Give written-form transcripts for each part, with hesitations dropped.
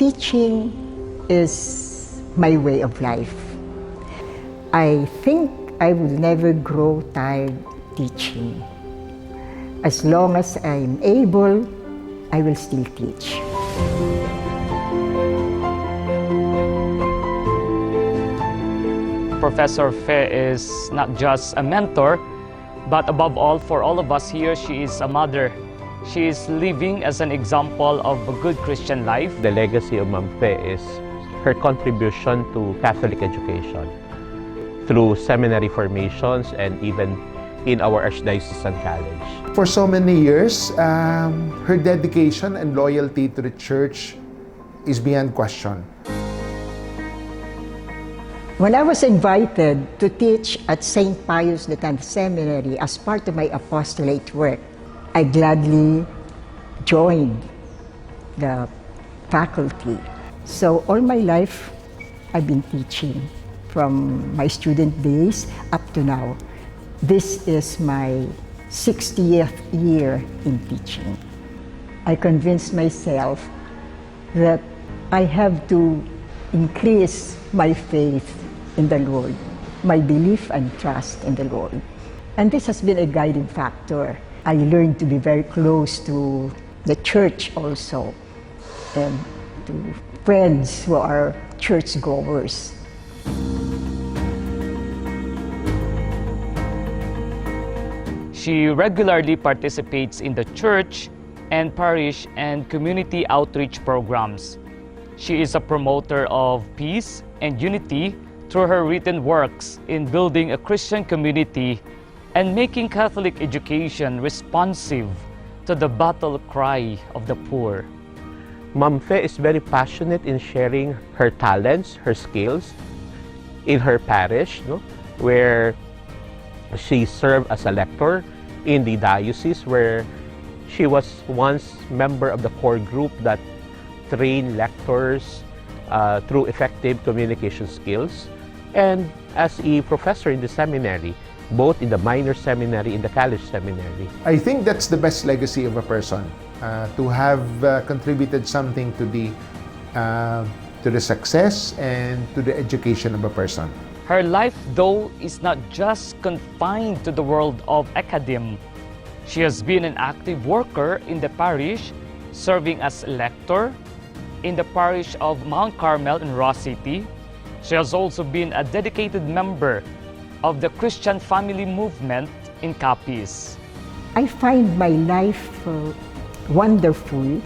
teaching is my way of life. I think I will never grow tired teaching. As long as I'm able, I will still teach. Professor Fe is not just a mentor, but above all, for all of us here, she is a mother. She is living as an example of a good Christian life. The legacy of Ma'am Fe is her contribution to Catholic education through seminary formations and even in our Archdiocesan College. For so many years, her dedication and loyalty to the Church is beyond question. When I was invited to teach at St. Pius X Seminary as part of my apostolate work, I gladly joined the faculty. So all my life, I've been teaching from my student days up to now. This is my 60th year in teaching. I convinced myself that I have to increase my faith in the Lord, my belief and trust in the Lord. And this has been a guiding factor. I learned to be very close to the church also, and to friends who are churchgoers. She regularly participates in the church and parish and community outreach programs. She is a promoter of peace and unity through her written works in building a Christian community and making Catholic education responsive to the battle cry of the poor. Ma'am Fe is very passionate in sharing her talents, her skills in her parish, where she served as a lector in the diocese, where she was once member of the core group that trained lectors through effective communication skills, and as a professor in the seminary, both in the minor seminary and the college seminary. I think that's the best legacy of a person, to have contributed something to the success and to the education of a person. Her life, though, is not just confined to the world of academe. She has been an active worker in the parish, serving as lector in the parish of Mount Carmel in Ross City. She has also been a dedicated member of the Christian Family Movement in Capiz. I find my life wonderful,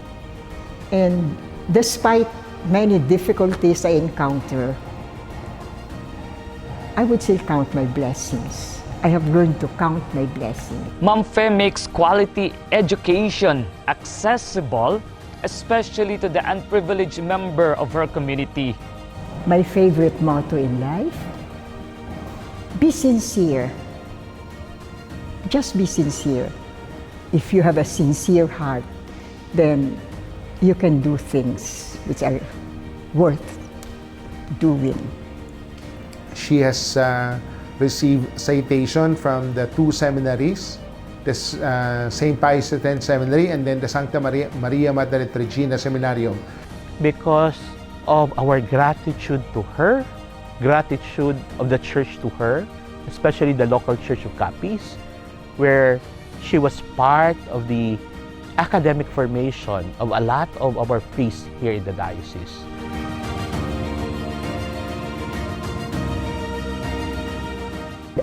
and despite many difficulties I encounter, I would still count my blessings. I have learned to count my blessings. Ma'am Fe makes quality education accessible, especially to the unprivileged member of her community. My favorite motto in life: be sincere. Just be sincere. If you have a sincere heart, then you can do things which are worth doing. She has received citation from the two seminaries, the St. Pius X Seminary and then the Sancta Maria Madre Regina Seminarium. Because of our gratitude to her, gratitude of the church to her, especially the local church of Capiz, where she was part of the academic formation of a lot of our priests here in the diocese.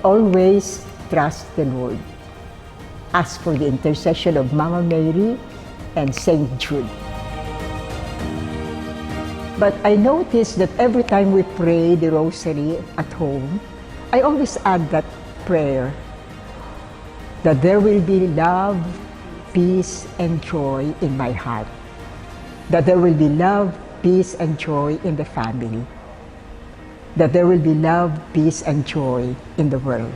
Always trust the Lord. Ask for the intercession of Mama Mary and Saint Jude. But I noticed that every time we pray the rosary at home, I always add that prayer, that there will be love, peace, and joy in my heart. That there will be love, peace, and joy in the family. That there will be love, peace, and joy in the world.